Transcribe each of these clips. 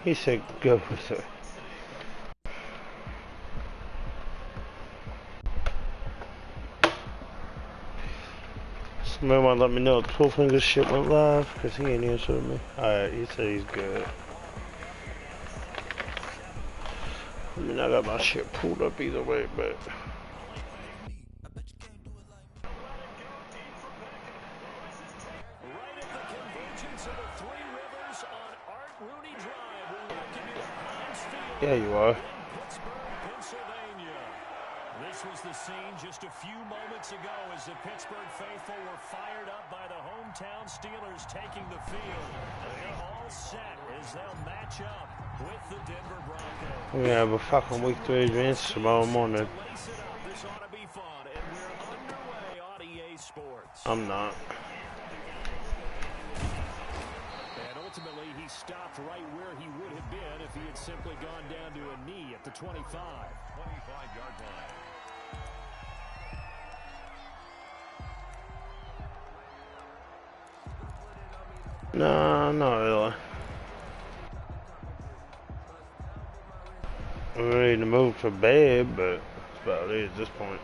He said go with it. Somebody want to let me know if 12 Fingers shit went live, because he ain't answering me. Alright, he said he's good. I mean, I got my shit pulled up either way, but... Yeah, you are. This was the scene just a few moments ago as the Pittsburgh faithful were fired up by the hometown Steelers taking the field. They're all set as they'll match up with the Denver Broncos. We have a fucking week 3 advance tomorrow morning. This ought to be fun, and we're underway on EA Sports. I'm not. And ultimately, he stopped right where he would have been if he had simply gone down to a knee at the 25. 25-yard line. No, not really. I'm ready to move for bed, but that's about it at this point.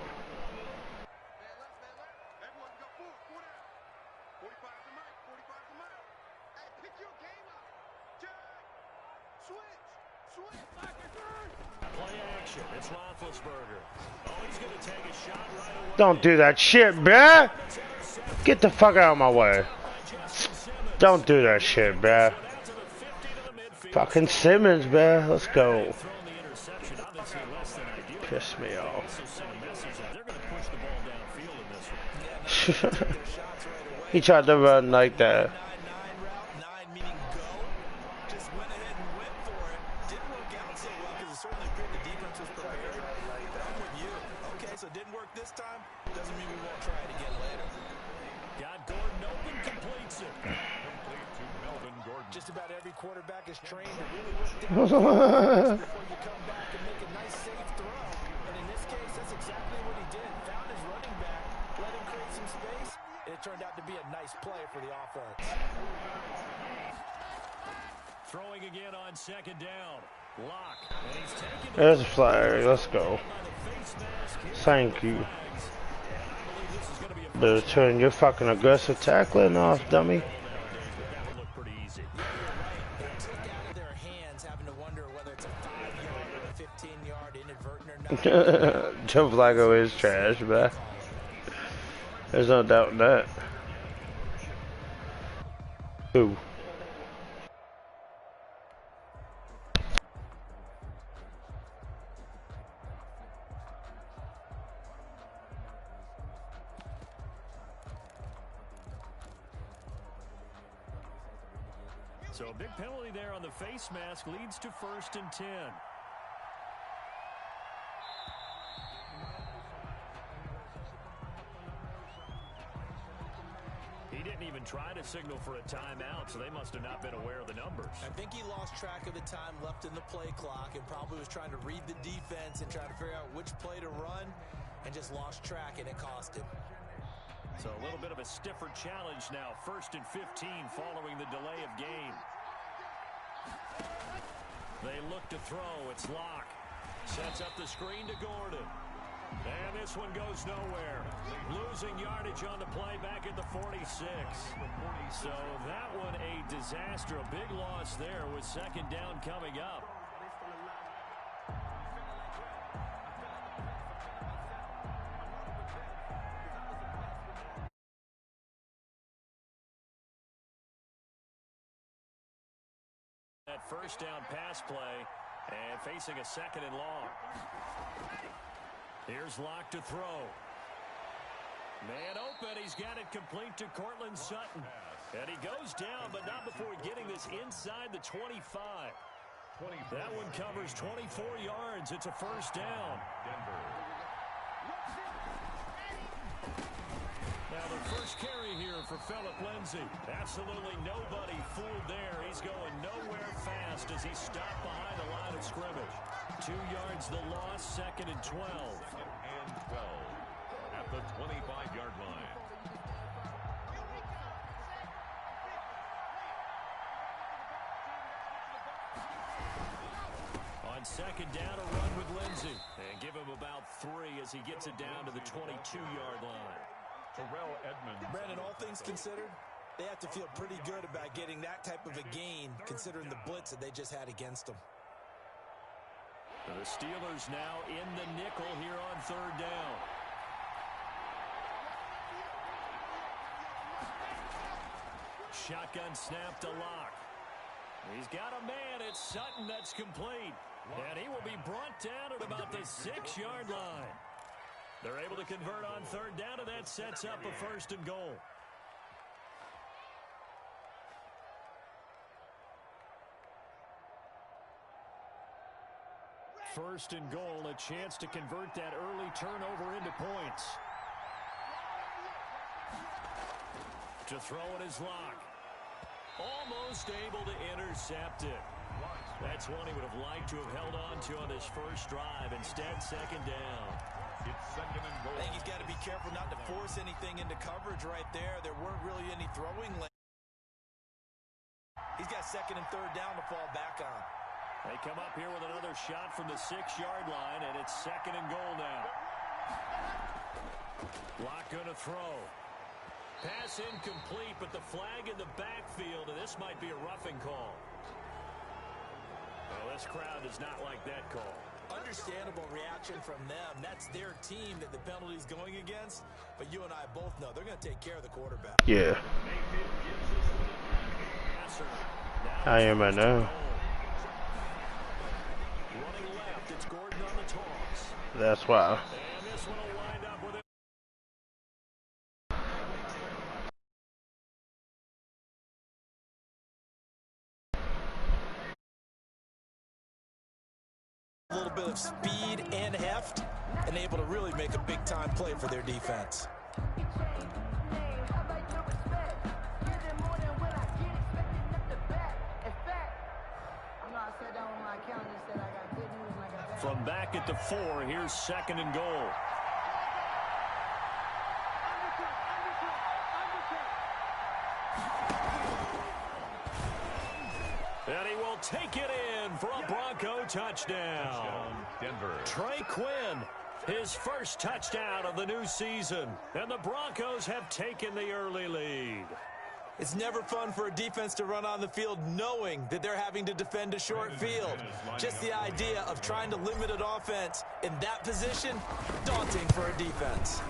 Play action. It's Roethlisberger. Oh, he's going to take a shot right away. Don't do that shit, bruh! Get the fuck out of my way. Don't do that shit, bruh. Fucking Simmons, bruh. Let's go. Piss me off. He tried to run like that. Just about every quarterback is trained to really look down before you come back and make a nice safe throw. And in this case, that's exactly what he did. Found his running back, let him create some space, and it turned out to be a nice play for the offense. Throwing again on second down. Lock. And he's taken There's a flag. Let's go. Thank you. Better turn your fucking aggressive tackling off, dummy. Joe Flacco is trash, but there's no doubt in that. Who? So a big penalty there on the face mask leads to 1st and 10. He didn't even try to signal for a timeout, so they must have not been aware of the numbers. I think he lost track of the time left in the play clock and probably was trying to read the defense and try to figure out which play to run and just lost track, and it cost him. So a little bit of a stiffer challenge now. 1st and 15 following the delay of game. They look to throw. It's Lock. Sets up the screen to Gordon. And this one goes nowhere. Losing yardage on the play back at the 46. So that one a disaster. A big loss there with 2nd down coming up. That 1st down pass play and facing a 2nd and long. Here's Lock to throw. Man open. He's got it complete to Cortland Sutton. And he goes down, but not before getting this inside the 25. That one covers 24 yards. It's a 1st down. Now the first carry here for Phillip Lindsay. Absolutely nobody fooled there. He's going nowhere fast as he stopped behind the line of scrimmage. 2 yards the loss, 2nd and 12. On second down, a run with Lindsey. And give him about 3 as he gets it down to the 22-yard line. Terrell Edmonds. Brandon, all things considered, they have to feel pretty good about getting that type of a gain, considering the blitz that they just had against them. The Steelers now in the nickel here on third down. Shotgun snap to Locke. He's got a man. It's Sutton that's complete. And he will be brought down at about the 6-yard line. They're able to convert on third down, and that sets up a 1st and goal. First and goal, a chance to convert that early turnover into points. To throw it is Locke. Almost able to intercept it. That's one he would have liked to have held on to on his first drive. Instead, second down. It's second and goal. I think he's got to be careful not to force anything into coverage right there. There weren't really any throwing lanes. He's got second and third down to fall back on. They come up here with another shot from the 6-yard line, and it's second and goal now. Locke going to throw. Pass incomplete, but the flag in the backfield, and this might be a roughing call. Well, this crowd does not like that call. Understandable reaction from them. That's their team that the penalty's going against, but you and I both know they're going to take care of the quarterback. Yeah. I am, I know. Running left, it's Gordon on the toss. That's why. And this one will wind up with it. A little bit of speed and heft, and able to really make a big-time play for their defense. From back at the 4, here's second and goal. And he will take it in for a Bronco touchdown. Denver. Trey Quinn, his first touchdown of the new season. And the Broncos have taken the early lead. It's never fun for a defense to run on the field knowing that they're having to defend a short field. Just the idea of trying to limit an offense in that position, daunting for a defense.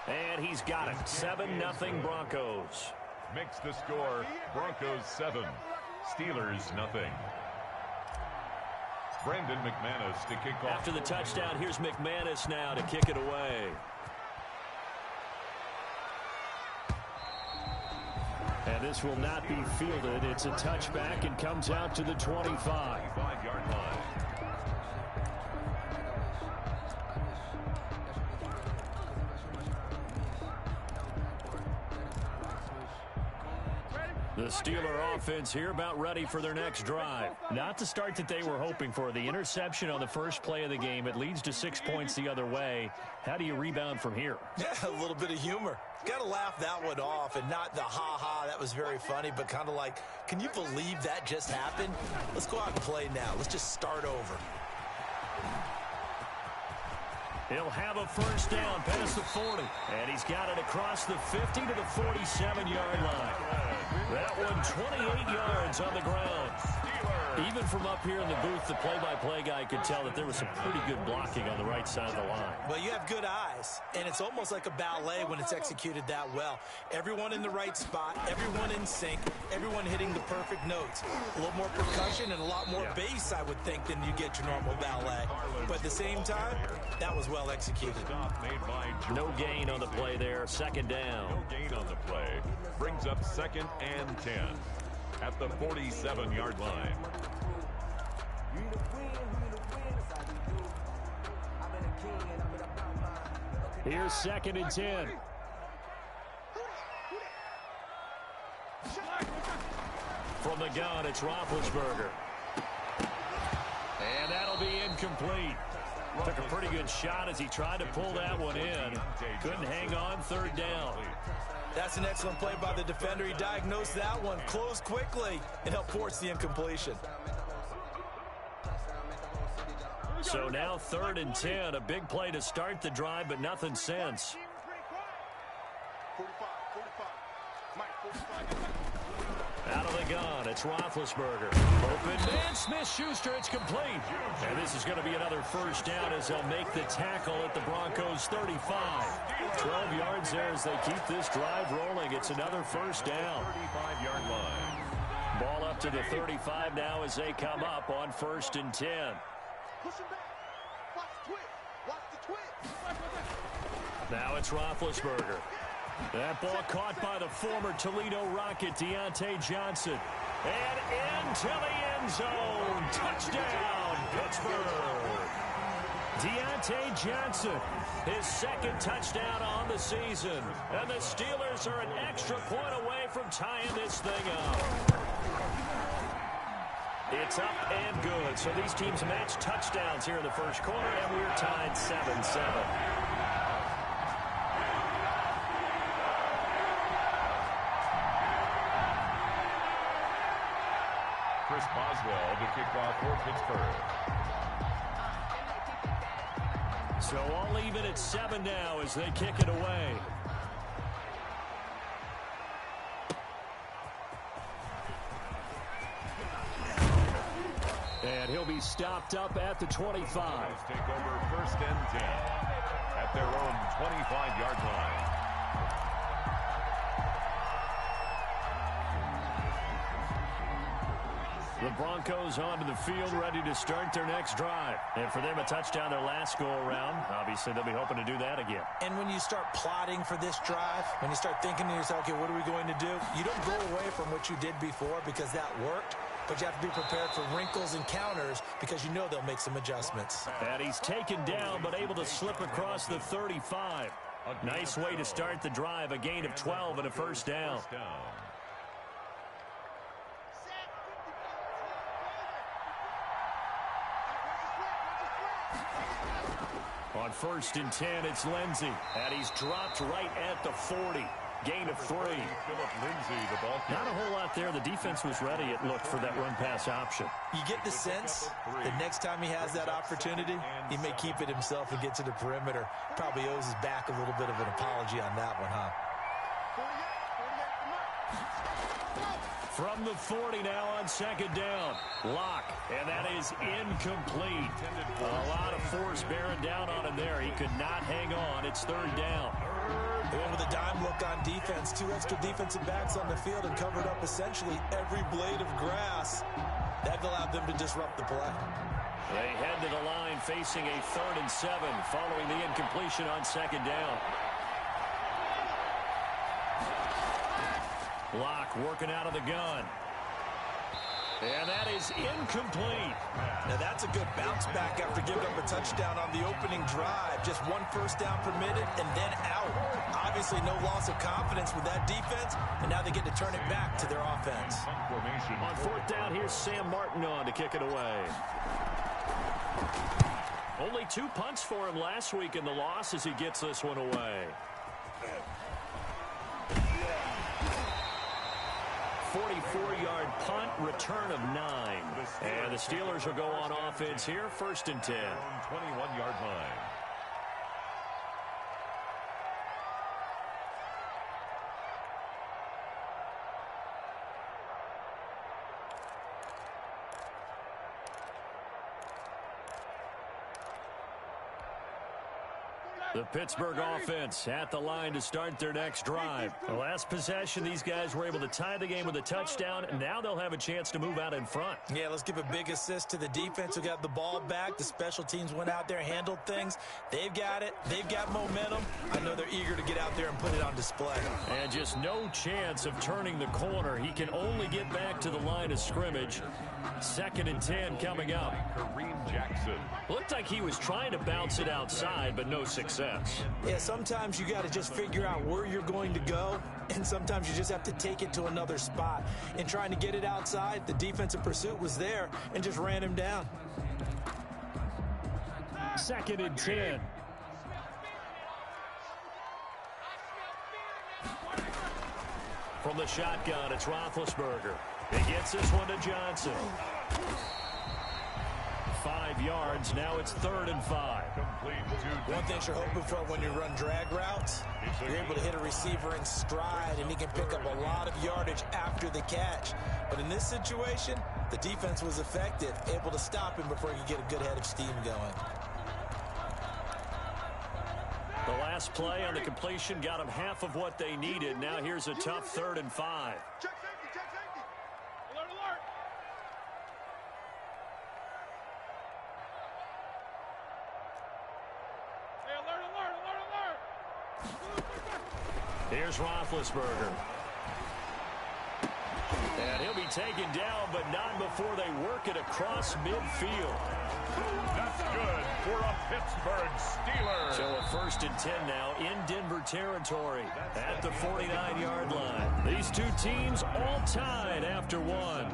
And he's got it. 7-0 Broncos. Makes the score Broncos 7, Steelers nothing. Brandon McManus to kick off. After the touchdown, here's McManus now to kick it away. And this will not be fielded. It's a touchback and comes out to the 25. 5-yard line. The Steeler offense here about ready for their next drive. Not the start that they were hoping for. The interception on the first play of the game. It leads to 6 points the other way. How do you rebound from here? Yeah, a little bit of humor. Got to laugh that one off, and not the ha-ha, that was very funny, but kind of like, can you believe that just happened? Let's go out and play now. Let's just start over. He'll have a first down past the 40. And he's got it across the 50 to the 47-yard line. That one 28 yards on the ground. Even from up here in the booth, the play-by-play guy could tell that there was some pretty good blocking on the right side of the line. Well, you have good eyes, and it's almost like a ballet when it's executed that well. Everyone in the right spot, everyone in sync, everyone hitting the perfect notes. A little more percussion and a lot more bass, I would think, than you get your normal ballet. But at the same time, that was well executed. No gain on the play there. Second down. No gain on the play. Brings up 2nd and 10 at the 47-yard line. Here's 2nd and 10. From the gun, it's Roethlisberger. And that'll be incomplete. Took a pretty good shot as he tried to pull that one in. Couldn't hang on. Third down. That's an excellent play by the defender. He diagnosed that one, closed quickly, and helped force the incompletion. So now 3rd and 10. A big play to start the drive, but nothing since. Out of the gun, it's Roethlisberger. Open man, Smith-Schuster, it's complete. And this is going to be another first down as they'll make the tackle at the Broncos' 35. 12 yards there as they keep this drive rolling. It's another first down. 35-yard line. Ball up to the 35 now as they come up on 1st and 10. Now it's Roethlisberger. That ball caught by the former Toledo Rocket, Deontay Johnson. And into the end zone. Touchdown, Pittsburgh. Deontay Johnson, his 2nd touchdown on the season. And the Steelers are an extra point away from tying this thing up. It's up and good. So these teams match touchdowns here in the first quarter, and we're tied 7-7. Chris Boswell to kick off for Pittsburgh. So all even at 7 now as they kick it away. And he'll be stopped up at the 25. Take over 1st and 10 at their own 25-yard line. The Broncos onto the field, ready to start their next drive. And for them, a touchdown their last go-around. Obviously, they'll be hoping to do that again. And when you start plotting for this drive, when you start thinking to yourself, okay, what are we going to do? You don't go away from what you did before because that worked, but you have to be prepared for wrinkles and counters because you know they'll make some adjustments. And he's taken down, but able to slip across the 35. Nice way to start the drive, a gain of 12 and a first down. On 1st and 10, it's Lindsey. And he's dropped right at the 40. Gain of 3. Not a whole lot there. The defense was ready, it looked, for that run-pass option. You get the sense that next time he has that opportunity, he may keep it himself and get to the perimeter. Probably owes his back a little bit of an apology on that one, huh? From the 40 now on 2nd down. Lock, and that is incomplete. A lot of force bearing down on him there. He could not hang on. It's 3rd down. And with a dime look on defense, 2 extra defensive backs on the field and covered up essentially every blade of grass. That allowed them to disrupt the play. They head to the line facing a 3rd and 7 following the incompletion on 2nd down. Lock working out of the gun. And that is incomplete. Now that's a good bounce back after giving up a touchdown on the opening drive. Just 1 first down permitted and then out. Obviously no loss of confidence with that defense, and now they get to turn it back to their offense. On 4th down, here's Sam Martin on to kick it away. Only 2 punts for him last week in the loss as he gets this one away. 44-yard punt, return of 9. And the Steelers will go on offense here, 1st and 10. 21-yard line. The Pittsburgh offense at the line to start their next drive. The last possession, these guys were able to tie the game with a touchdown, and now they'll have a chance to move out in front. Yeah, let's give a big assist to the defense who got the ball back. The special teams went out there, handled things. They've got it. They've got momentum. I know they're eager to get out there and put it on display. And just no chance of turning the corner. He can only get back to the line of scrimmage. 2nd and 10 coming up. Kareem Jackson. Looked like he was trying to bounce it outside, but no success. Yeah, sometimes you got to just figure out where you're going to go, and sometimes you just have to take it to another spot. In trying to get it outside, the defensive pursuit was there and just ran him down. 2nd and 10. From the shotgun, it's Roethlisberger. He gets this one to Johnson. 5 yards. Now it's 3rd and 5. One thing you're hoping for when you run drag routes, you're able to hit a receiver in stride, and he can pick up a lot of yardage after the catch. But in this situation, the defense was effective, able to stop him before he could get a good head of steam going. The last play on the completion got them half of what they needed. Now here's a tough 3rd and 5. Check safety, check safety. Alert, alert. Hey, alert, alert, alert, alert. Here's Roethlisberger. And he'll be taken down, but not before they work it across midfield. That's good for a Pittsburgh Steeler. So a 1st and 10 now in Denver territory at the 49-yard line. These two teams all tied after one.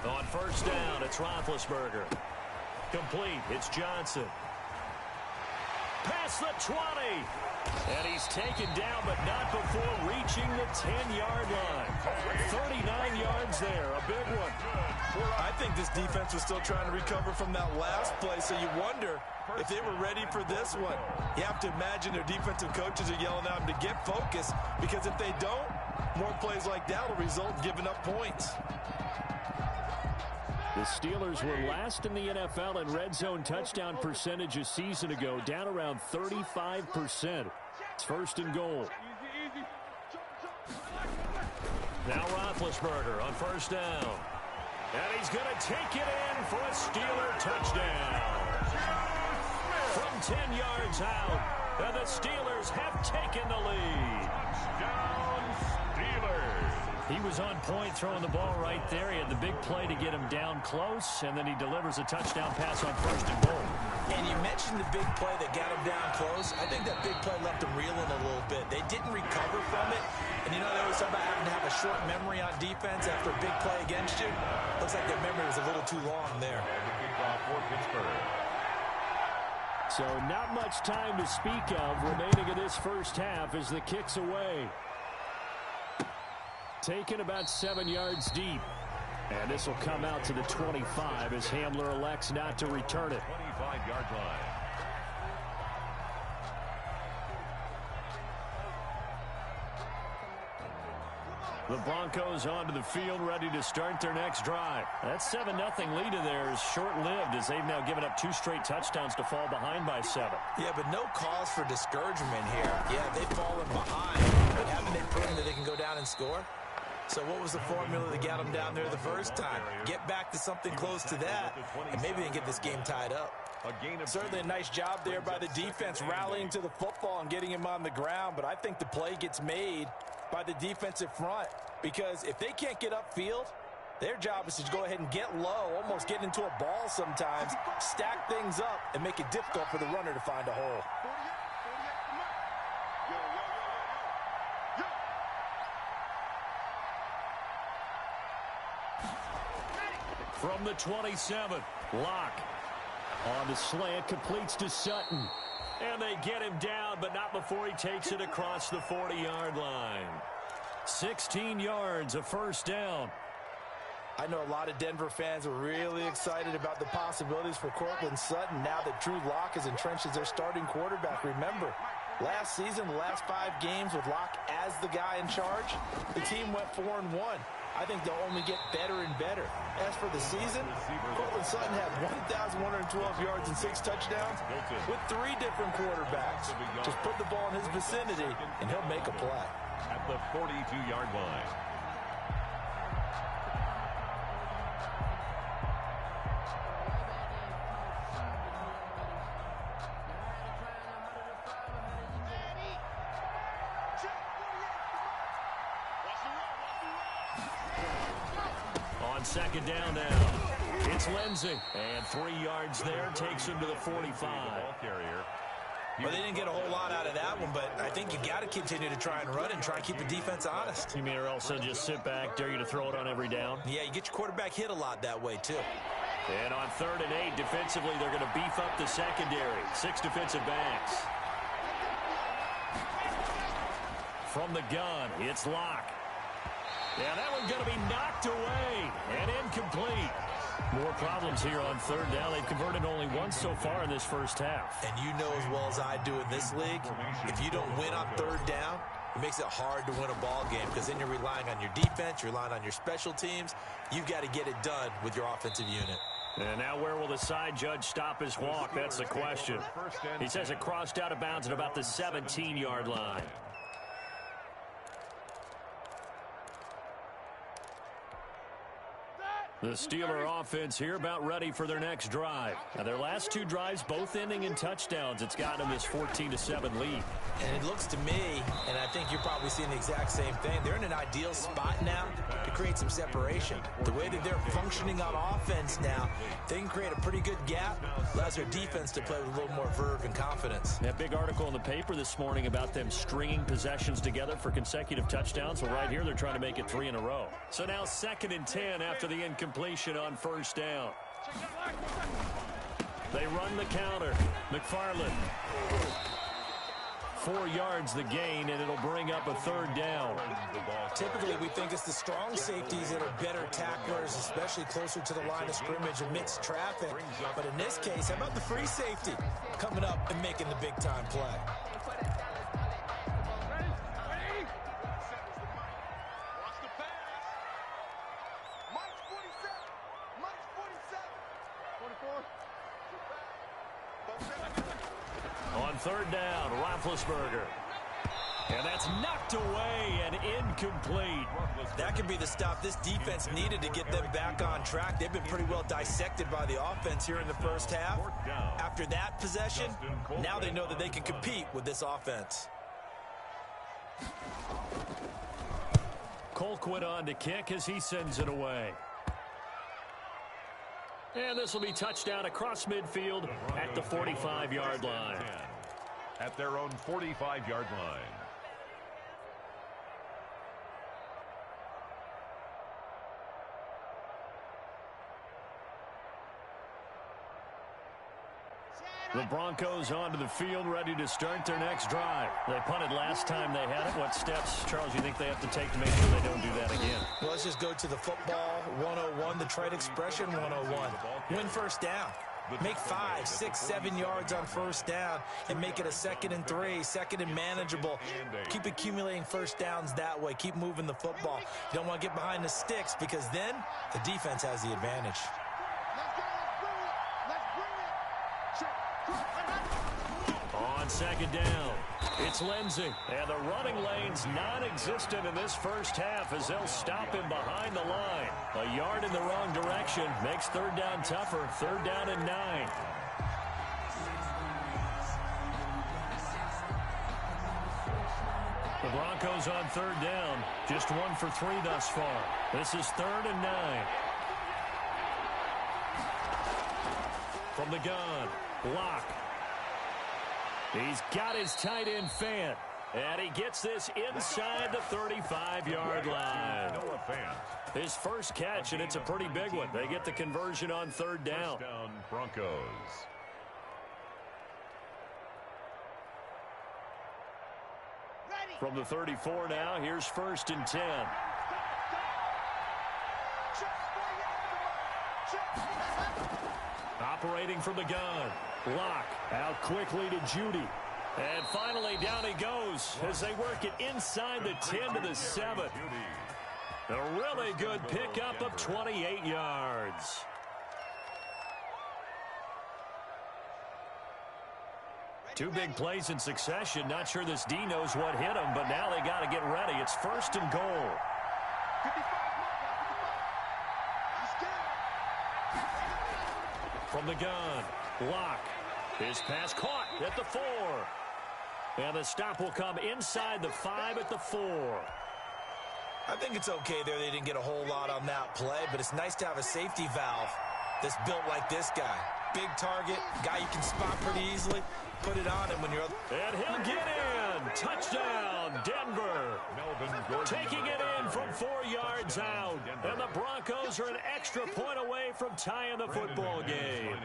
On 1st down, it's Roethlisberger. Complete, it's Johnson. Past the 20. And he's taken down, but not before reaching the 10-yard line. 39 yards there, a big one. I think this defense was still trying to recover from that last play, so you wonder if they were ready for this one. You have to imagine their defensive coaches are yelling at them to get focused, because if they don't, more plays like that will result in giving up points. The Steelers were last in the NFL in red zone touchdown percentage a season ago, down around 35%. It's 1st and goal. Now Roethlisberger on 1st down. And he's going to take it in for a Steeler touchdown. From 10 yards out, and the Steelers have taken the lead. Touchdown Steelers. He was on point throwing the ball right there. He had the big play to get him down close, and then he delivers a touchdown pass on 1st and goal. And you mentioned the big play that got him down close. I think that big play left him reeling a little bit. They didn't recover from it. And you know, they always talk about having to have a short memory on defense after a big play against you. Looks like their memory was a little too long there. For Pittsburgh. So not much time to speak of remaining in this first half as the kick's away. Taken about 7 yards deep. And this will come out to the 25 as Hamler elects not to return it. 25-yard line. The Broncos onto the field, ready to start their next drive. That 7-0 lead of theirs is short-lived as they've now given up 2 straight touchdowns to fall behind by 7. Yeah, but no cause for discouragement here. Yeah, they've fallen behind, but haven't they proven that they can go down and score? So what was the formula that got them down there the first time? Get back to something close to that, and maybe they can get this game tied up. Certainly a nice job there by the defense rallying to the football and getting him on the ground, but I think the play gets made by the defensive front, because if they can't get upfield, their job is to go ahead and get low, almost get into a ball sometimes, stack things up, and make it difficult for the runner to find a hole. From the 27, Locke on the slant, completes to Sutton. And they get him down, but not before he takes it across the 40-yard line. 16 yards, a 1st down. I know a lot of Denver fans are really excited about the possibilities for Cortland Sutton now that Drew Lock is entrenched as their starting quarterback. Remember, last season, the last 5 games with Lock as the guy in charge, the team went 4-1. I think they'll only get better and better. As for the season, Cortland Sutton had 1,112 yards and 6 touchdowns with 3 different quarterbacks. Just put the ball in his vicinity, and he'll make a play. At the 42-yard line. On 2nd down now. It's Lindsay. And 3 yards there takes him to the 45. Ball carrier. Well, they didn't get a whole lot out of that one, but I think you got to continue to try and run and try and keep the defense honest. You mean or else they'll just sit back, dare you to throw it on every down? Yeah, you get your quarterback hit a lot that way, too. And on 3rd and 8, defensively, they're going to beef up the secondary. 6 defensive backs. From the gun, it's Locke. Yeah, that one's going to be knocked away and incomplete. More problems here on 3rd down. They've converted only once so far in this first half. And you know as well as I do in this league, if you don't win on 3rd down, it makes it hard to win a ball game because then you're relying on your defense, you're relying on your special teams. You've got to get it done with your offensive unit. And now where will the side judge stop his walk? That's the question. He says it crossed out of bounds at about the 17-yard line. The Steeler offense here about ready for their next drive. Now, their last 2 drives both ending in touchdowns. It's gotten them this 14-7 lead. And it looks to me, and I think you're probably seeing the exact same thing, they're in an ideal spot now to create some separation. The way that they're functioning on offense now, they can create a pretty good gap, allows their defense to play with a little more verve and confidence. That big article in the paper this morning about them stringing possessions together for consecutive touchdowns. Well, right here, they're trying to make it 3 in a row. So now 2nd and 10 after the incompletion on 1st down. They run the counter. McFarland. 4 yards the gain, and it'll bring up a 3rd down. Typically, we think it's the strong safeties that are better tacklers, especially closer to the line of scrimmage amidst traffic. But in this case, how about the free safety coming up and making the big-time play? On 3rd down, Roethlisberger. And that's knocked away and incomplete. That could be the stop this defense needed to get them back on track. They've been pretty well dissected by the offense here in the first half. After that possession, now they know that they can compete with this offense. Colquitt on to kick as he sends it away. And this will be touchdown across midfield at the 45-yard line. At their own 45-yard line. The Broncos onto the field, ready to start their next drive. They punted last time they had it. What steps, Charles, you think they have to take to make sure they don't do that again? Well, let's just go to the football 101, the trade expression 101. Win 1st down. Make 5, 6, 7 yards on 1st down and make it a 2nd and 3, 2nd and manageable. Keep accumulating 1st downs that way. Keep moving the football. You don't want to get behind the sticks because then the defense has the advantage. On 2nd down, it's Lindsay. And the running lane's non-existent in this first half as they'll stop him behind the line. A yard in the wrong direction makes 3rd down tougher. 3rd down and 9. The Broncos on 3rd down. Just 1 for 3 thus far. This is 3rd and 9. From the gun, Locke. He's got his tight end fan. And he gets this inside the 35-yard line. Noah Fant. His first catch, and it's a pretty big one. They get the conversion on 3rd down. 1st down, Broncos. From the 34 now, here's 1st and 10. Operating from the gun. Locke out quickly to Judy. And finally down he goes as they work it inside the 10 to the 7. A really good pickup of 28 yards. Two big plays in succession. Not sure this D knows what hit him, but now they got to get ready. It's 1st and goal. From the gun, Locke. His pass caught at the 4. And the stop will come inside the 5 at the 4. I think it's okay there. They didn't get a whole lot on that play, but it's nice to have a safety valve. that's built like this guy. Big target, guy you can spot pretty easily. Put it on him when you're up. And he'll get in. Touchdown, Denver. Taking it in from 4 yards out. And the Broncos are an extra point away from tying the football game.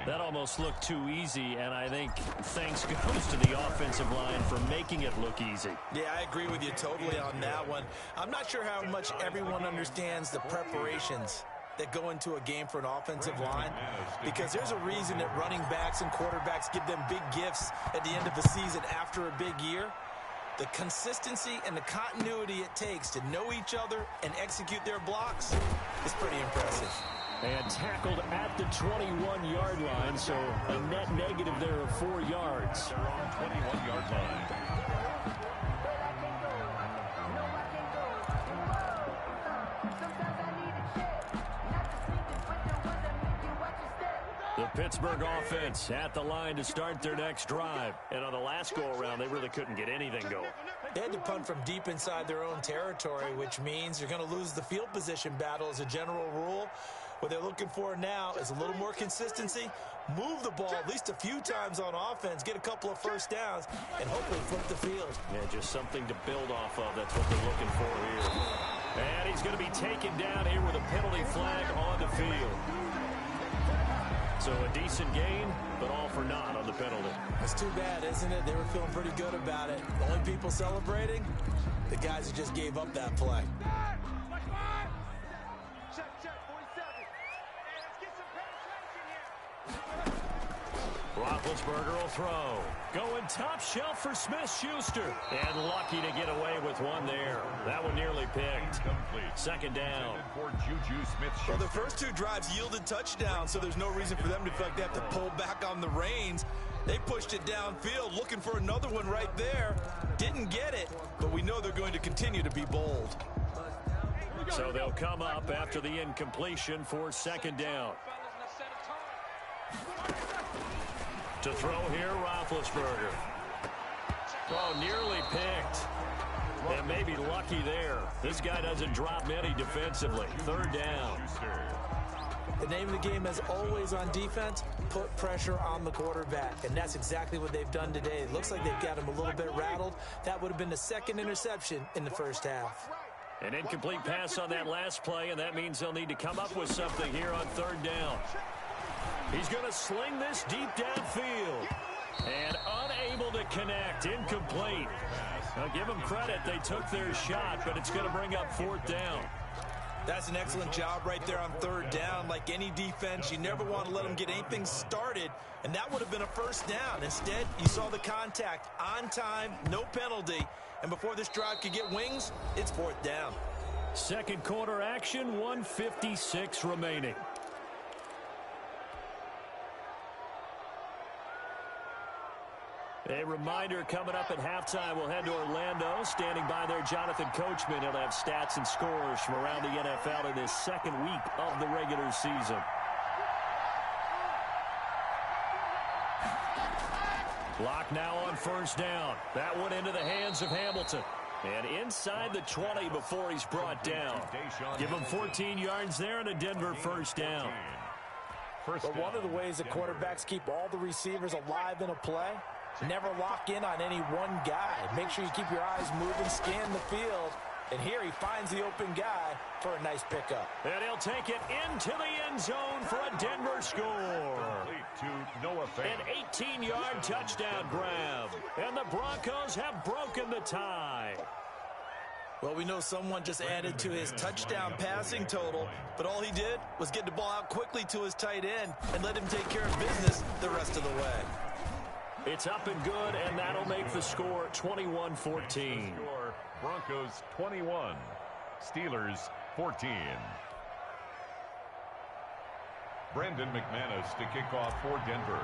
That almost looked too easy, and I think thanks goes to the offensive line for making it look easy. Yeah, I agree with you totally on that one. I'm not sure how much everyone understands the preparations that go into a game for an offensive line, because there's a reason that running backs and quarterbacks give them big gifts at the end of the season after a big year. The consistency and the continuity it takes to know each other and execute their blocks is pretty impressive. And tackled at the 21-yard line, so a net negative there of 4 yards. They're on 21-yard line. The Pittsburgh offense at the line to start their next drive. And on the last go-around, they really couldn't get anything going. They had to punt from deep inside their own territory, which means you're going to lose the field position battle as a general rule. What they're looking for now is a little more consistency, move the ball at least a few times on offense, get a couple of first downs, and hopefully flip the field. Yeah, just something to build off of. That's what they're looking for here. And he's going to be taken down here with a penalty flag on the field. So a decent gain, but all for naught on the penalty. It's too bad, isn't it? They were feeling pretty good about it. The only people celebrating, the guys who just gave up that play. Check, 47. Hey, let's get some penetration here. Roethlisberger will throw. Going top shelf for Smith-Schuster. And lucky to get away with one there. That one nearly picked. Second down. For Juju Smith-Schuster. Well, the first 2 drives yielded touchdowns, so there's no reason for them to feel like they have to pull back on the reins. They pushed it downfield, looking for another one right there. Didn't get it, but we know they're going to continue to be bold. So they'll come up after the incompletion for second down. To throw here, Roethlisberger. Oh, nearly picked. And maybe lucky there. This guy doesn't drop many defensively. Third down. The name of the game, as always on defense, put pressure on the quarterback. And that's exactly what they've done today. It looks like they've got him a little bit rattled. That would have been the second interception in the first half. An incomplete pass on that last play, and that means they'll need to come up with something here on third down. He's going to sling this deep downfield. And unable to connect. Incomplete. Now, give them credit. They took their shot, but it's going to bring up fourth down. That's an excellent job right there on third down. Like any defense, you never want to let them get anything started, and that would have been a first down. Instead, you saw the contact on time, no penalty, and before this drive could get wings, it's fourth down. Second quarter action, 1:56 remaining. A reminder, coming up at halftime, we'll head to Orlando. Standing by there, Jonathan Coachman. He'll have stats and scores from around the NFL in this second week of the regular season. Lock now on first down. That one into the hands of Hamilton. And inside the 20 before he's brought down. Give him 14 yards there and a Denver first down. But one of the ways that quarterbacks keep all the receivers alive in a play, never lock in on any one guy. Make sure you keep your eyes moving, scan the field. And here he finds the open guy for a nice pickup. And he'll take it into the end zone for a Denver score. An 18-yard touchdown grab. And the Broncos have broken the tie. Well, we know someone just added to his touchdown passing total, but all he did was get the ball out quickly to his tight end and let him take care of business the rest of the way. It's up and good, and that'll make the score 21-14. Broncos 21, Steelers 14. Brendan McManus to kick off for Denver.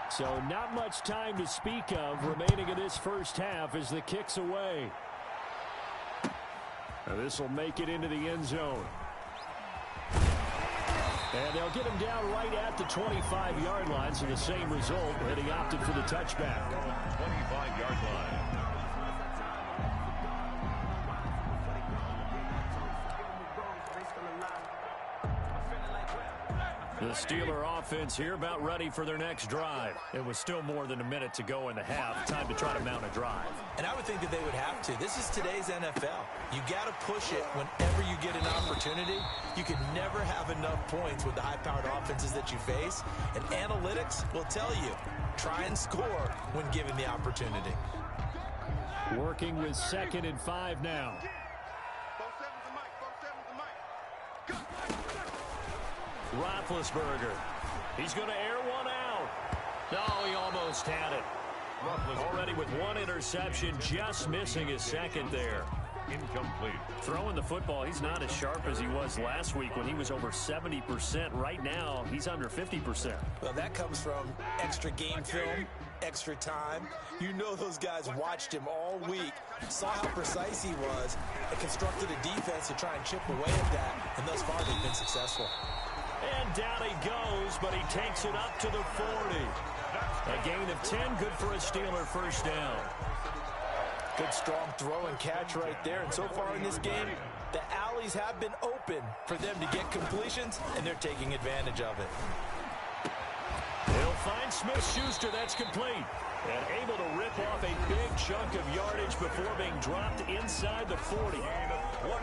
So not much time to speak of remaining in this first half as the kick's away. Now this will make it into the end zone. And they'll get him down right at the 25-yard line, so the same result, and he opted for the touchback. 25-yard line. The Steeler offense here about ready for their next drive. It was still more than a minute to go in the half. Time to try to mount a drive. And I would think that they would have to. This is today's NFL. You got to push it whenever you get an opportunity. You can never have enough points with the high-powered offenses that you face. And analytics will tell you, try and score when given the opportunity. Working with 2nd and 5 now. Roethlisberger. He's going to air one out. No, he almost had it. Already with one interception, just missing his second there. Incomplete. Throwing the football, he's not as sharp as he was last week when he was over 70%. Right now, he's under 50%. Well, that comes from extra game film, extra time. You know those guys watched him all week, saw how precise he was, and constructed a defense to try and chip away at that. And thus far, they've been successful. And down he goes, but he takes it up to the 40. A gain of 10, good for a Steeler first down. Good strong throw and catch right there. And so far in this game, the alleys have been open for them to get completions, and they're taking advantage of it. He'll find Smith-Schuster. That's complete. And able to rip off a big chunk of yardage before being dropped inside the 40.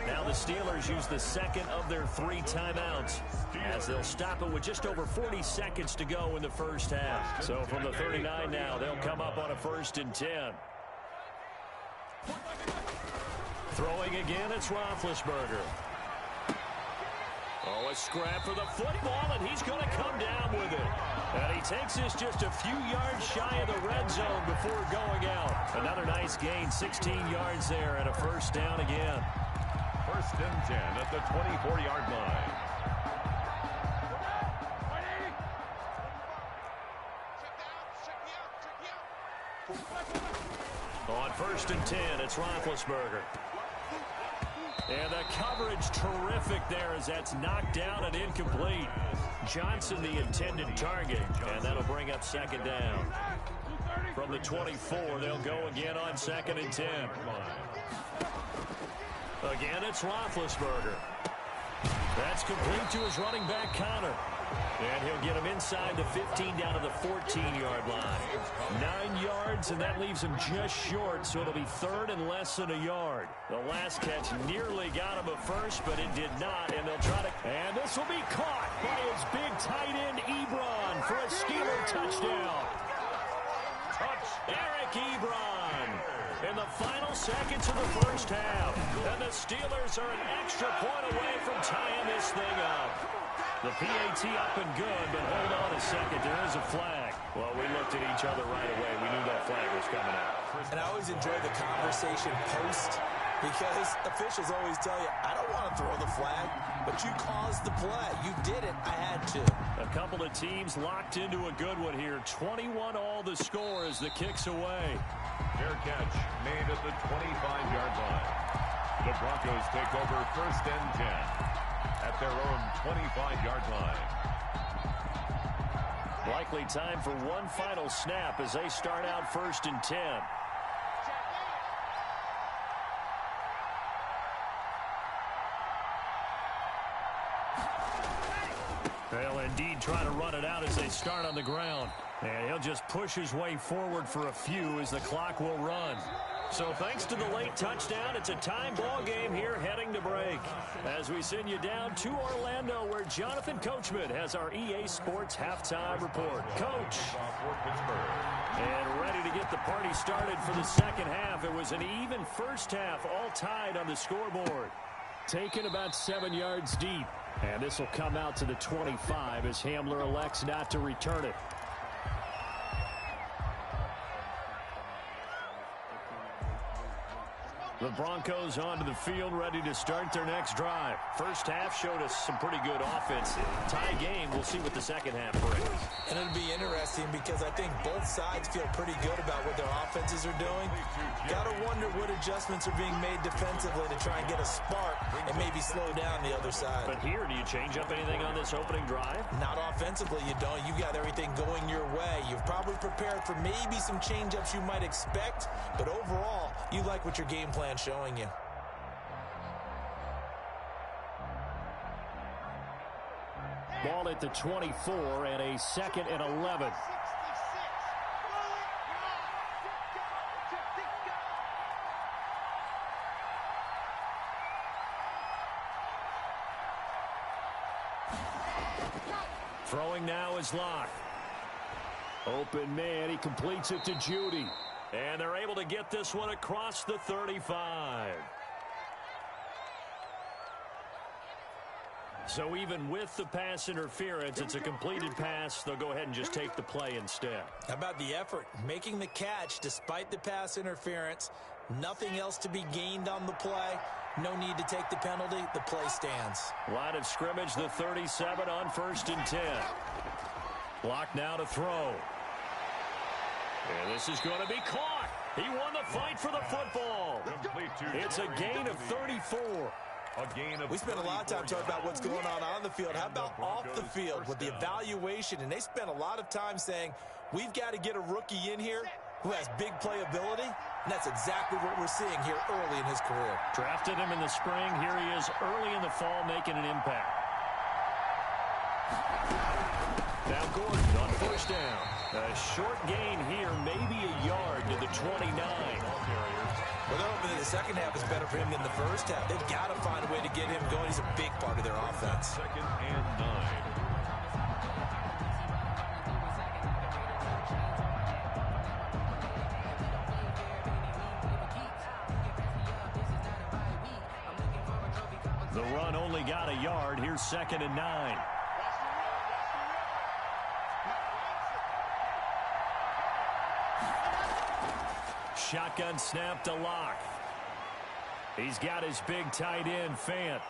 Now the Steelers use the second of their 3 timeouts as they'll stop it with just over 40 seconds to go in the first half. So from the 39 now, they'll come up on a 1st and 10. Throwing again, it's Roethlisberger. Oh, a scrap for the football, and he's going to come down with it. And he takes this just a few yards shy of the red zone before going out. Another nice gain, 16 yards there, and a first down again. 1st and 10 at the 24-yard line. On 1st and 10, it's Roethlisberger. And the coverage terrific there as that's knocked down and incomplete. Johnson the intended target, and that'll bring up 2nd down. From the 24, they'll go again on 2nd and 10. Again, it's Roethlisberger. That's complete to his running back, Connor. And he'll get him inside the 15 down to the 14-yard line. 9 yards, and that leaves him just short, so it'll be 3rd and less than a yard. The last catch nearly got him a first, but it did not, and they'll try to... And this will be caught by his big tight end, Ebron, for a Steeler touchdown. Eric Ebron in the final seconds of the first half. And the Steelers are an extra point away from tying this thing up. The PAT up and good, but hold on a second. There is a flag. Well, we looked at each other right away. We knew that flag was coming out. And I always enjoy the conversation post because officials always tell you, I don't want to throw the flag, but you caused the play. You did it. I had to. A couple of teams locked into a good one here. 21-all the score as the kick's away. Fair catch made at the 25-yard line. The Broncos take over 1st and 10. At their own 25-yard line. Likely time for one final snap as they start out 1st and 10. They'll indeed try to run it out as they start on the ground. And he'll just push his way forward for a few as the clock will run. So thanks to the late touchdown, it's a time ball game here heading to break. As we send you down to Orlando where Jonathan Coachman has our EA Sports halftime report. Coach. And ready to get the party started for the second half. It was an even first half, all tied on the scoreboard. Taken about 7 yards deep. And this will come out to the 25 as Hamler elects not to return it. The Broncos onto the field, ready to start their next drive. First half showed us some pretty good offense. Tie game, we'll see what the second half brings. And it'll be interesting because I think both sides feel pretty good about what their offenses are doing. Got to wonder what adjustments are being made defensively to try and get a spark and maybe slow down the other side. But here, do you change up anything on this opening drive? Not offensively, you don't. You got everything going your way. You've probably prepared for maybe some change-ups you might expect, but overall, you like what your game plan showing you. Ball at the 24 and a 2nd and 11. Throwing now is Locke. Open man, he completes it to Judy. And they're able to get this one across the 35. So even with the pass interference, it's a completed pass. They'll go ahead and just take the play instead. How about the effort? Making the catch despite the pass interference. Nothing else to be gained on the play. No need to take the penalty. The play stands. Line of scrimmage, the 37 on 1st and 10. Block now to throw. And this is going to be caught. He won the fight for the football. It's a gain of 34. We spent a lot of time talking about what's going on the field. How about off the field with the evaluation? And they spent a lot of time saying, we've got to get a rookie in here who has big playability. And that's exactly what we're seeing here early in his career. Drafted him in the spring. Here he is early in the fall making an impact. Now Gordon on 1st down. A short gain here, maybe a yard to the 29. Well, they're hoping that the second half is better for him than the first half. They've got to find a way to get him going. He's a big part of their offense. 2nd and 9. The run only got a yard. Here's 2nd and 9. Shotgun snap to Locke. He's got his big tight end, Fant.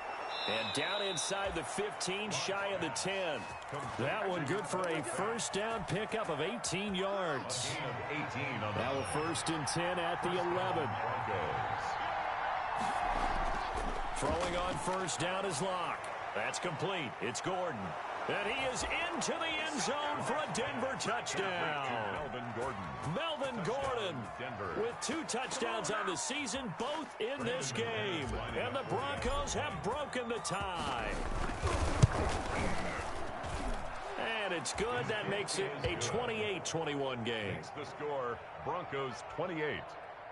And down inside the 15, shy of the 10. That one good for a 1st down pickup of 18 yards. Now a 1st and 10 at the 11. Throwing on 1st down is Locke. That's complete. It's Gordon. And he is into the end zone for a Denver touchdown. Melvin Gordon with 2 touchdowns on the season, both in this game. And the Broncos have broken the tie. And it's good. That makes it a 28-21 game. The score, Broncos 28,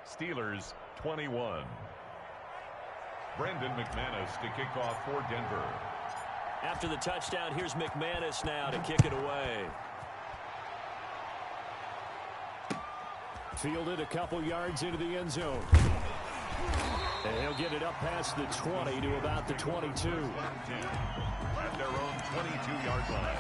Steelers 21. Brandon McManus to kick off for Denver. After the touchdown, here's McManus now to kick it away. Fielded a couple yards into the end zone. And he'll get it up past the 20 to about the 22. At their own 22-yard line.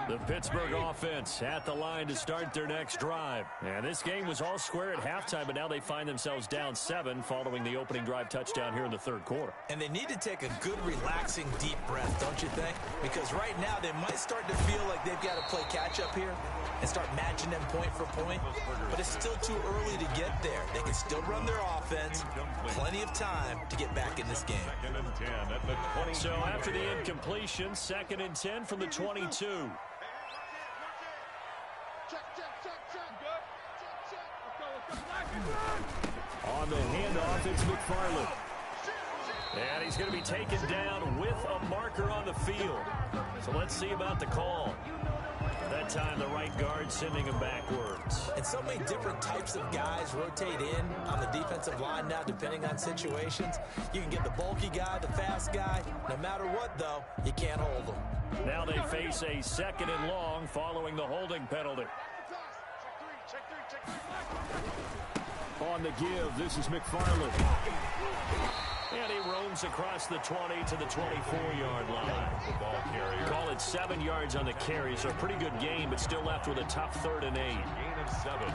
The Pittsburgh offense at the line to start their next drive. And this game was all square at halftime, but now they find themselves down 7 following the opening drive touchdown here in the 3rd quarter. And they need to take a good, relaxing, deep breath, don't you think? Because right now they might start to feel like they've got to play catch-up here and start matching them point for point. But it's still too early to get there. They can still run their offense. Plenty of time to get back in this game. 2nd and 10 at the 22. So after the incompletion, 2nd and 10 from the 22. On the handoff, it's McFarland. And he's going to be taken down with a marker on the field. So let's see about the call. That time, the right guard sending him backwards. And so many different types of guys rotate in on the defensive line now, depending on situations. You can get the bulky guy, the fast guy. No matter what, though, you can't hold them. Now they face a 2nd and long following the holding penalty. On the give, this is McFarland. And he roams across the 20 to the 24-yard line. The ball carrier. Call it 7 yards on the carry, so a pretty good game, but still left with a tough 3rd and 8. Gain of 7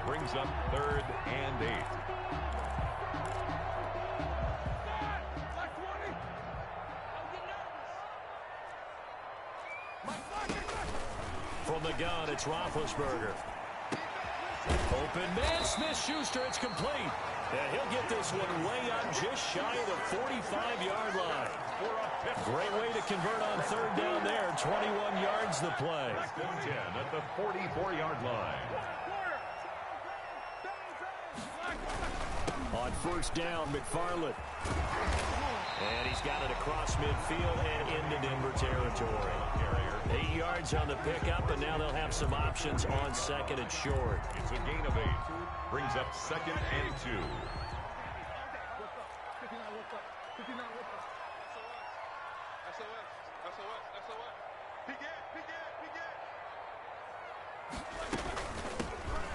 brings up 3rd and 8. From the gun, it's Roethlisberger. Open man, Smith-Schuster, it's complete. And he'll get this one way up just shy of the 45-yard line. Great way to convert on third down there. 21 yards the play. 10 at the 44-yard line. On first down, McFarland. And he's got it across midfield and into Denver territory. 8 yards on the pickup, and now they'll have some options on second and short. It's a gain of 8. Brings up second and 2.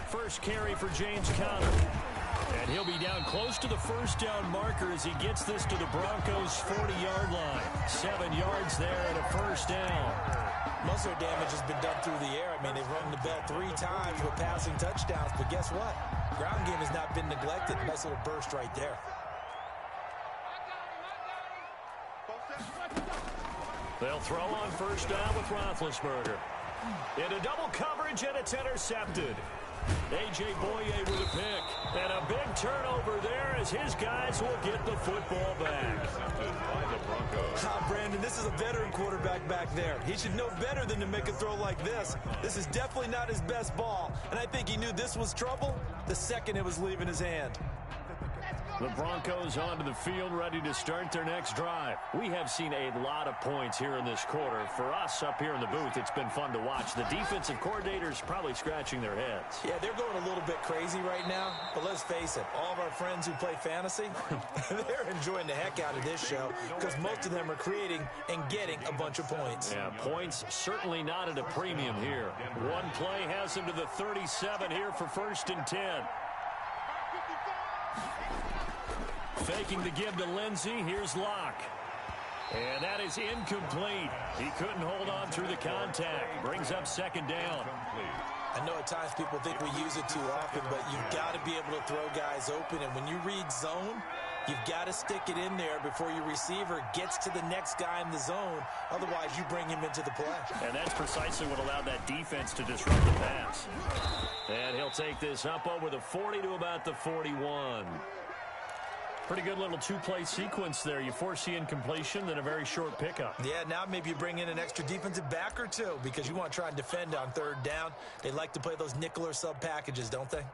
First carry for James Conner. And he'll be down close to the first down marker as he gets this to the Broncos' 40-yard line. 7 yards there and a first down. Most of their damage has been done through the air. I mean, they've rung the bell 3 times with passing touchdowns, but guess what? Ground game has not been neglected. Nice little burst right there. They'll throw on first down with Roethlisberger. Into double coverage, and it's intercepted. A.J. Boye with a pick. And a big turnover there as his guys will get the football back. Intercepted by the Broncos. Brandon, this is a veteran quarterback back there. He should know better than to make a throw like this. This is definitely not his best ball. And I think he knew this was trouble the second it was leaving his hand. The Broncos onto the field, ready to start their next drive. We have seen a lot of points here in this quarter. For us up here in the booth, it's been fun to watch. The defensive coordinators probably scratching their heads. Yeah, they're going a little bit crazy right now. But let's face it, all of our friends who play fantasy, they're enjoying the heck out of this show because most of them are creating and getting a bunch of points. Yeah, points certainly not at a premium here. One play has him to the 37 here for first and 10. Faking the give to Lindsey. Here's Locke. And that is incomplete. He couldn't hold on through the contact. Brings up second down. I know at times people think we use it too often, but you've got to be able to throw guys open. And when you read zone, you've got to stick it in there before your receiver gets to the next guy in the zone. Otherwise, you bring him into the play. And that's precisely what allowed that defense to disrupt the pass. And he'll take this up over the 40 to about the 41. Pretty good little two-play sequence there. You force the incompletion, then a very short pickup. Yeah, now maybe you bring in an extra defensive back or two because you want to try and defend on third down. They like to play those nickel or sub packages, don't they?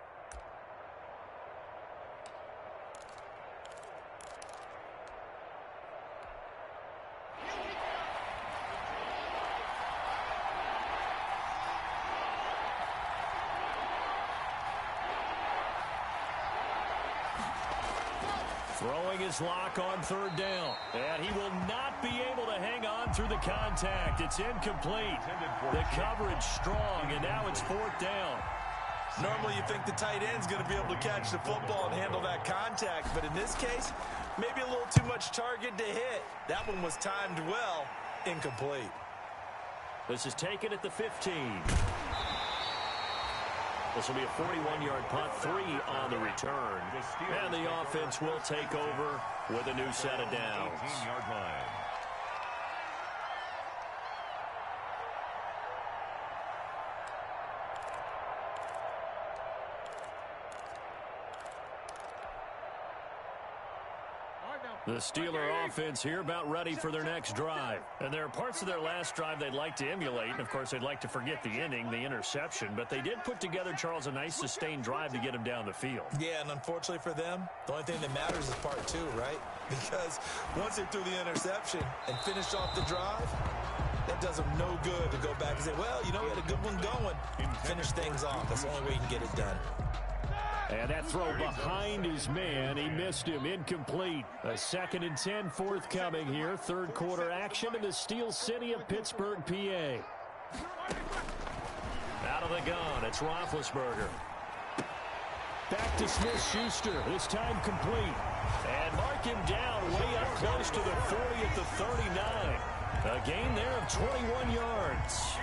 Throwing his Lock on third down. And he will not be able to hang on through the contact. It's incomplete. The coverage strong, and now it's fourth down. Normally you think the tight end's going to be able to catch the football and handle that contact, but in this case, maybe a little too much target to hit. That one was timed well. Incomplete. This is taken at the 15. This will be a 41-yard punt, 3 on the return. And the offense will take over with a new set of downs. 18-yard line. The Steeler offense here about ready for their next drive. And there are parts of their last drive they'd like to emulate. And, of course, they'd like to forget the inning, the interception. But they did put together, Charles, a nice sustained drive to get him down the field. Yeah, and unfortunately for them, the only thing that matters is part 2, right? Because once they threw the interception and finished off the drive, that does them no good to go back and say, well, you know, we had a good one going. Finish things off. That's the only way you can get it done. And that throw behind his man, he missed him, incomplete. A 2nd and 10 forthcoming here. Third quarter action in the Steel City of Pittsburgh, PA. Out of the gun, it's Roethlisberger. Back to Smith-Schuster, this time complete. And mark him down way up close to the 40 at the 39. A gain there of 21 yards.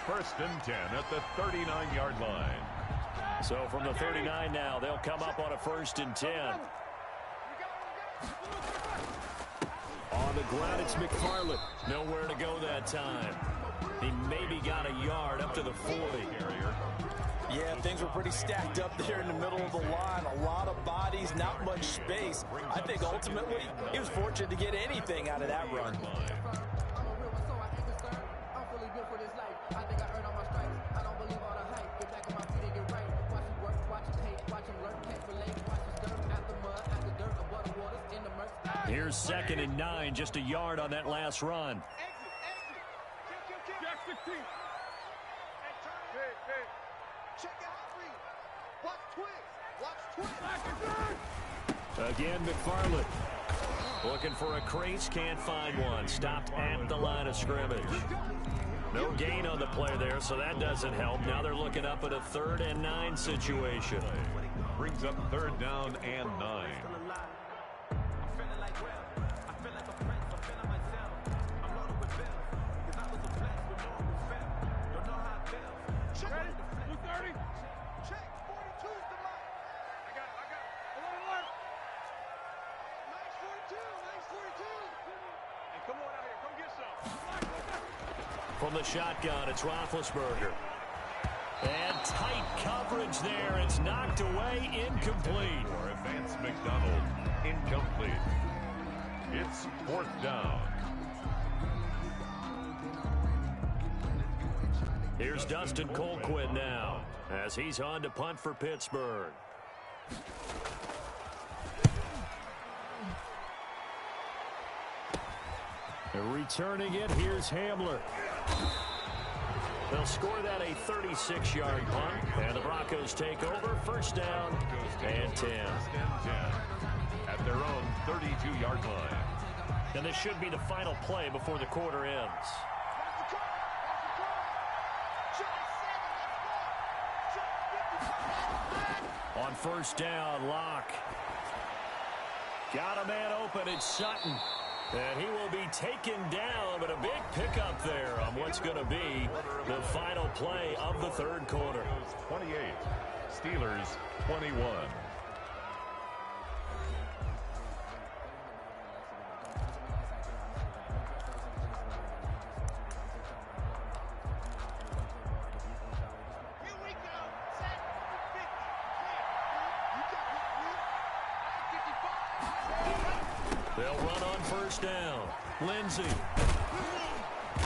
First and 10 at the 39-yard line. So from the 39 now, they'll come up on a 1st and 10. On the ground, it's McFarland. Nowhere to go that time. He maybe got a yard up to the 40. Yeah, things were pretty stacked up there in the middle of the line. A lot of bodies, not much space. I think ultimately he was fortunate to get anything out of that run. Here's 2nd and 9, just a yard on that last run. Again, McFarland looking for a crease, can't find one. Stopped at the line of scrimmage. No gain on the play there, so that doesn't help. Now they're looking up at a 3rd and 9 situation. Brings up 3rd down and 9. From the shotgun, it's Roethlisberger. And tight coverage there. It's knocked away, incomplete. For Vance McDonald, incomplete. It's 4th down. Here's Dustin Colquitt now, as he's on to punt for Pittsburgh. Returning it, here's Hamler. They'll score that a 36-yard punt, and the Broncos take over. 1st down and 10. At their own 32-yard line. And this should be the final play before the quarter ends. On 1st down, Locke. Got a man open, it's Sutton. And he will be taken down, but a big pickup there on what's going to be the final play of the 3rd quarter. 28, Steelers 21. They'll run on 1st down. Lindsey.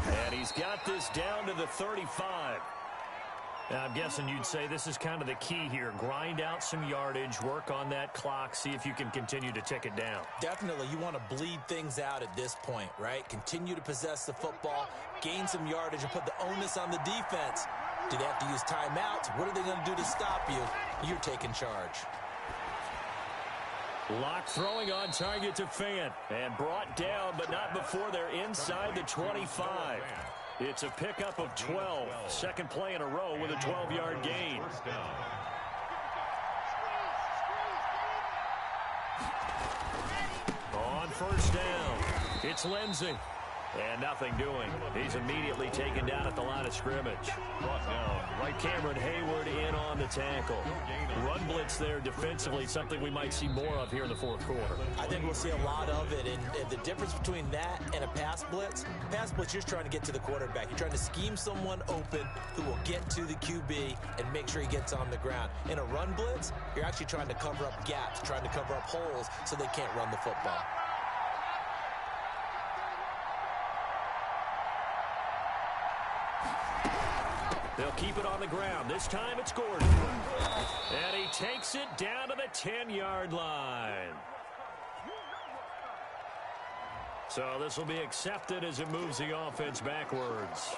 And he's got this down to the 35. Now, I'm guessing you'd say this is kind of the key here. Grind out some yardage, work on that clock, see if you can continue to tick it down. Definitely, you want to bleed things out at this point, right? Continue to possess the football, gain some yardage, and put the onus on the defense. Do they have to use timeouts? What are they going to do to stop you? You're taking charge. Locke throwing on target to Fant. And brought down, but not before they're inside the 25. It's a pickup of 12. 2nd play in a row with a 12-yard gain. On 1st down, it's Lindsey. And nothing doing. He's immediately taken down at the line of scrimmage. Brought down. Right, Cameron Hayward in on the tackle. Run blitz there defensively, something we might see more of here in the 4th quarter. I think we'll see a lot of it. And the difference between that and a pass blitz, you're just trying to get to the quarterback. You're trying to scheme someone open who will get to the QB and make sure he gets on the ground. In a run blitz, you're actually trying to cover up gaps, trying to cover up holes so they can't run the football. They'll keep it on the ground. This time it's Gordon. And he takes it down to the 10-yard line. So this will be accepted as it moves the offense backwards.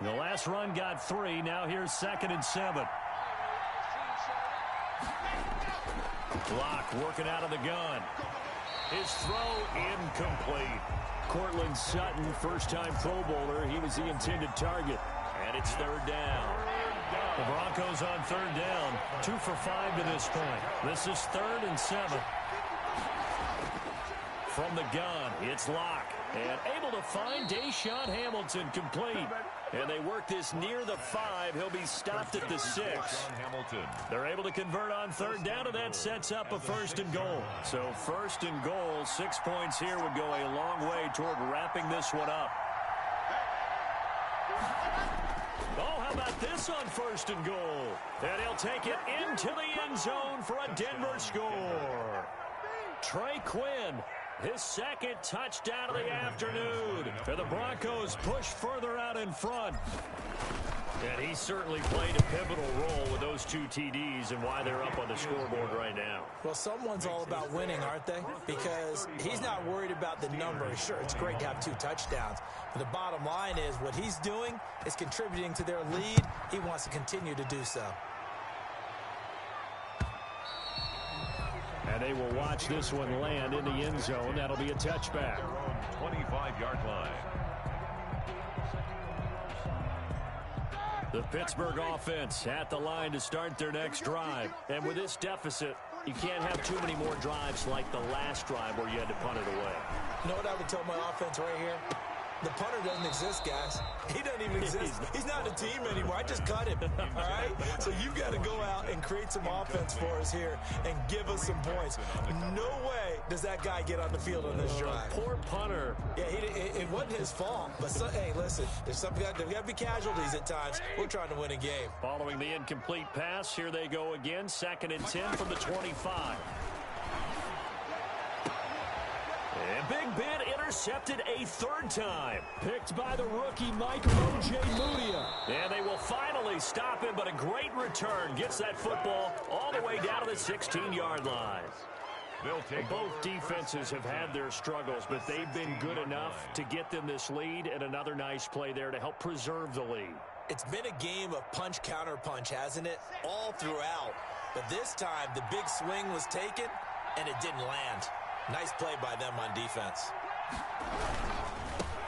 The last run got 3. Now here's 2nd and 7. Locke working out of the gun. His throw incomplete. Cortland Sutton, first-time Pro Bowler. He was the intended target. And it's 3rd down. The Broncos on 3rd down. 2 for 5 to this point. This is 3rd and 7. From the gun, it's Locke. And able to find Deshaun Hamilton complete. And they work this near the 5. He'll be stopped at the 6. They're able to convert on third down, and that sets up a 1st and goal. So 1st and goal, 6 points here would go a long way toward wrapping this one up. Oh, how about this on 1st and goal? And he'll take it into the end zone for a Denver score. Trey Quinn, his 2nd touchdown of the afternoon. And the Broncos push further out in front. And he certainly played a pivotal role with those 2 TDs and why they're up on the scoreboard right now. Well, someone's all about winning, aren't they? Because he's not worried about the number. Sure, it's great to have 2 touchdowns. But the bottom line is what he's doing is contributing to their lead. He wants to continue to do so. And they will watch this one land in the end zone. That'll be a touchback. 25-yard line. The Pittsburgh offense at the line to start their next drive. And with this deficit, you can't have too many more drives like the last drive where you had to punt it away. You know what I would tell my offense right here? The punter doesn't exist, guys. He doesn't even exist. He's not a team anymore. I just cut him, all right? So you've got to go out and create some offense for us here and give us some points. No way does that guy get on the field on this drive. Poor punter. Yeah, it wasn't his fault. But, hey, listen, there's got to be casualties at times. We're trying to win a game. Following the incomplete pass, here they go again. 2nd and 10 from the 25. And Big Ben intercepted a 3rd time. Picked by the rookie Michael O.J. Mudia. And they will finally stop him, but a great return. Gets that football all the way down to the 16-yard line. Both defenses have had their struggles, but they've been good enough to get them this lead, and another nice play there to help preserve the lead. It's been a game of punch-counter-punch, hasn't it? All throughout. But this time, the big swing was taken, and it didn't land. Nice play by them on defense.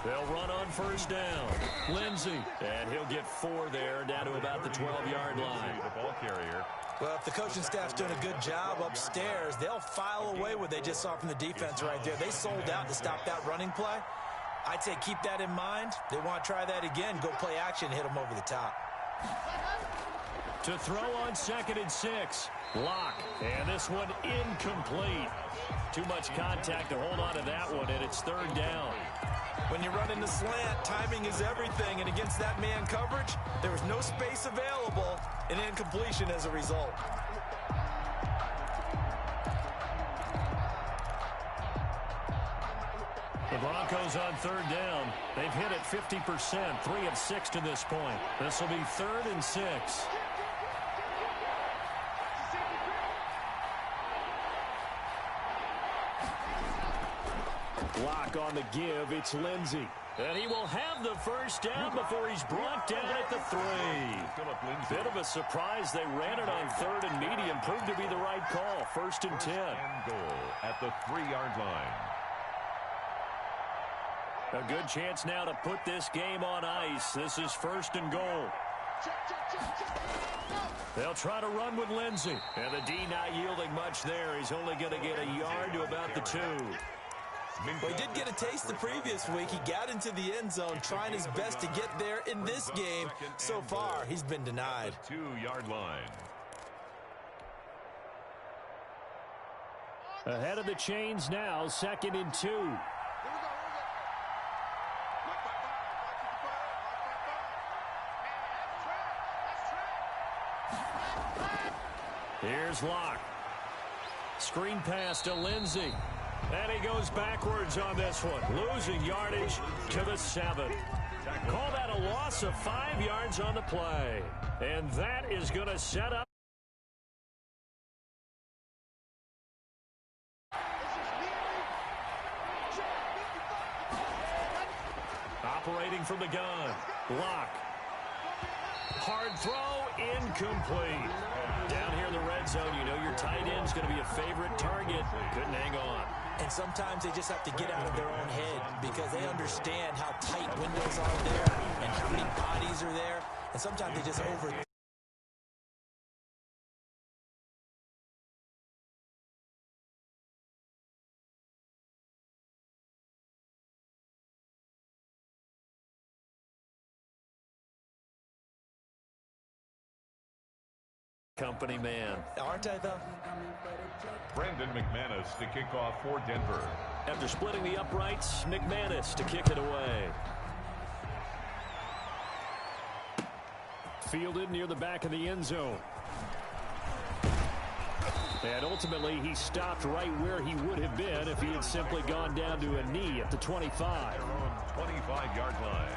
They'll run on 1st down. Lindsey, and he'll get 4 there, down to about the 12-yard line. The ball carrier. Well, if the coaching staff's doing a good job upstairs, they'll file away what they just saw from the defense right there. They sold out to stop that running play. I'd say keep that in mind. They want to try that again. Go play action, hit them over the top. To throw on 2nd and 6. Lock. And this one incomplete. Too much contact to hold on to that one, and it's 3rd down. When you run in the slant, timing is everything, and against that man coverage, there was no space available, and incompletion as a result. The Broncos on 3rd down. They've hit it 50%, 3 of 6 to this point. This will be 3rd and 6. Lock on the give. It's Lindsey. And he will have the 1st down before he's brought down at the 3. Bit of a surprise. They ran it on 3rd and medium. Proved to be the right call. 1st and 10. And goal at the 3-yard line. A good chance now to put this game on ice. This is 1st and goal. They'll try to run with Lindsey. And the D not yielding much there. He's only going to get a yard to about the 2. Well, he did get a taste the previous week. He got into the end zone, trying his best to get there in this game. So far, he's been denied. 2-yard line. Ahead of the chains now, 2nd and 2. Here's Locke. Screen pass to Lindsey. And he goes backwards on this one. Losing yardage to the 7. Call that a loss of 5 yards on the play. And that is going to set up. Operating from the gun. Lock. Hard throw, incomplete. Down here in the red zone, you know your tight end's going to be a favorite target. Couldn't hang on. And sometimes they just have to get out of their own head because they understand how tight windows are there and how many bodies are there. And sometimes they just overthink. company man. Aren't I, though? Brandon McManus to kick off for Denver. After splitting the uprights, McManus to kick it away. Fielded near the back of the end zone. And ultimately, he stopped right where he would have been if he had simply gone down to a knee at the 25. Their own 25-yard line.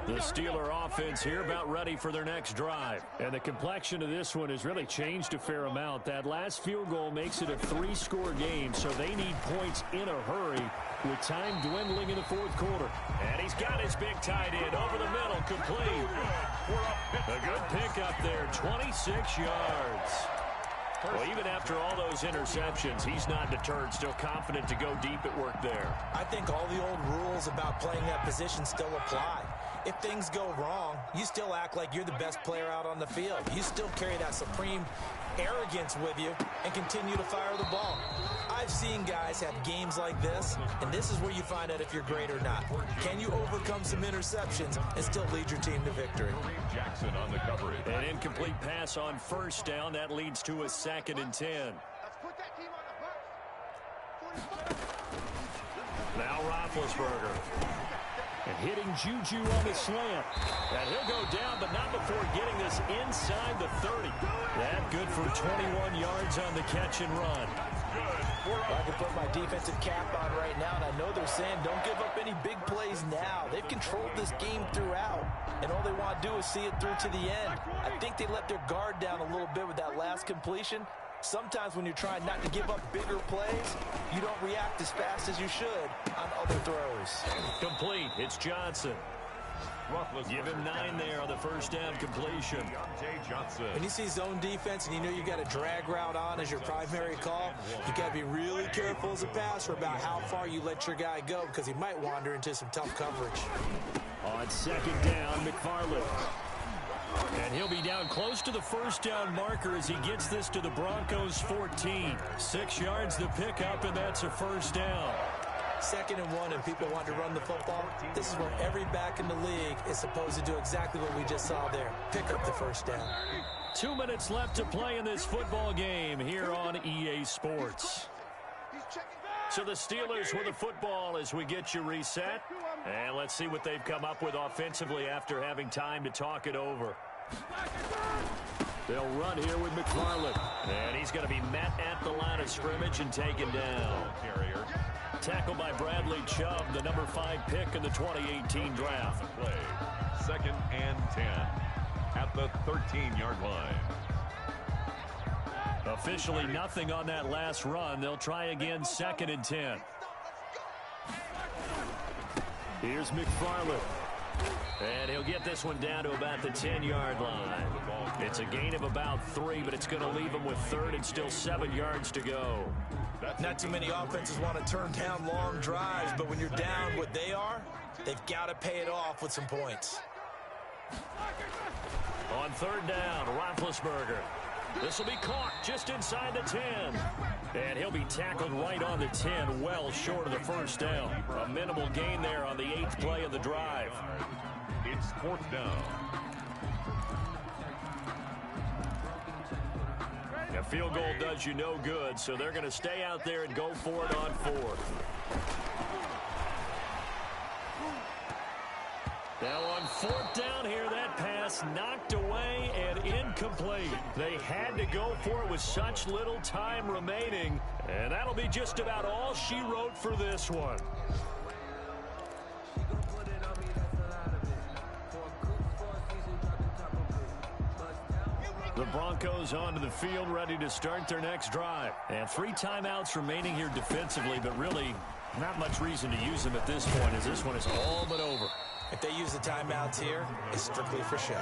The Steeler offense here about ready for their next drive. And the complexion of this one has really changed a fair amount. That last field goal makes it a 3-score game, so they need points in a hurry with time dwindling in the fourth quarter. And he's got his big tight end over the middle, complete. A good pickup there, 26 yards. Well, even after all those interceptions, he's not deterred, still confident to go deep at work there. I think all the old rules about playing that position still apply. If things go wrong, you still act like you're the best player out on the field. You still carry that supreme arrogance with you and continue to fire the ball. I've seen guys have games like this, and this is where you find out if you're great or not. Can you overcome some interceptions and still lead your team to victory? Jackson on the coverage. An incomplete pass on first down. That leads to a 2nd and 10. Let's put that team on the bus. 45. Now Roethlisberger. And hitting Juju on the slant. And he'll go down, but not before getting this inside the 30. That good for 21 yards on the catch and run. I can put my defensive cap on right now, and I know they're saying don't give up any big plays now. They've controlled this game throughout, and all they want to do is see it through to the end. I think they let their guard down a little bit with that last completion. Sometimes when you're trying not to give up bigger plays, you don't react as fast as you should on other throws. Complete. It's Johnson. Give him 9 there on the first down completion. Johnson. When you see zone defense and you know you got a drag route on as your primary call, you got to be really careful as a passer about how far you let your guy go because he might wander into some tough coverage. On 2nd down, McFarland. And he'll be down close to the first down marker as he gets this to the Broncos 14. 6 yards the pickup, and that's a first down. 2nd and 1, and people want to run the football. This is where every back in the league is supposed to do exactly what we just saw there. Pick up the first down. 2 minutes left to play in this football game here on EA Sports. So the Steelers with the football as we get you reset. And let's see what they've come up with offensively after having time to talk it over. They'll run here with McFarland. And he's going to be met at the line of scrimmage and taken down. Carrier. Tackled by Bradley Chubb, the number 5 pick in the 2018 draft. Play. 2nd and 10 at the 13-yard line. Officially nothing on that last run. They'll try again 2nd and 10. Here's McFarland. And he'll get this one down to about the 10-yard line. It's a gain of about 3, but it's going to leave him with 3rd and still 7 yards to go. Not too many offenses want to turn down long drives, but when you're down what they are, they've got to pay it off with some points. On 3rd down, Roethlisberger. This will be caught just inside the 10. And he'll be tackled right on the 10, well short of the first down. A minimal gain there on the 8th play of the drive. It's 4th down. A field goal does you no good, so they're going to stay out there and go for it on 4th. Now on 4th down here, that pass knocked away and incomplete. They had to go for it with such little time remaining, and that'll be just about all she wrote for this one. The Broncos onto the field, ready to start their next drive. And 3 timeouts remaining here defensively, but really not much reason to use them at this point, as this one is all but over. If they use the timeouts here, it's strictly for show.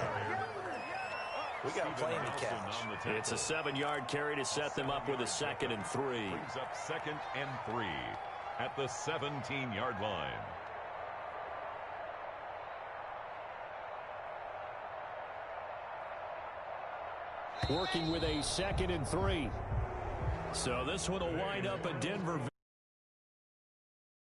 We got a plane to catch. It's a 7-yard carry to set them up with a 2nd and 3. Brings up 2nd and 3 at the 17-yard line. Working with a 2nd and 3. So this one will wind up a Denver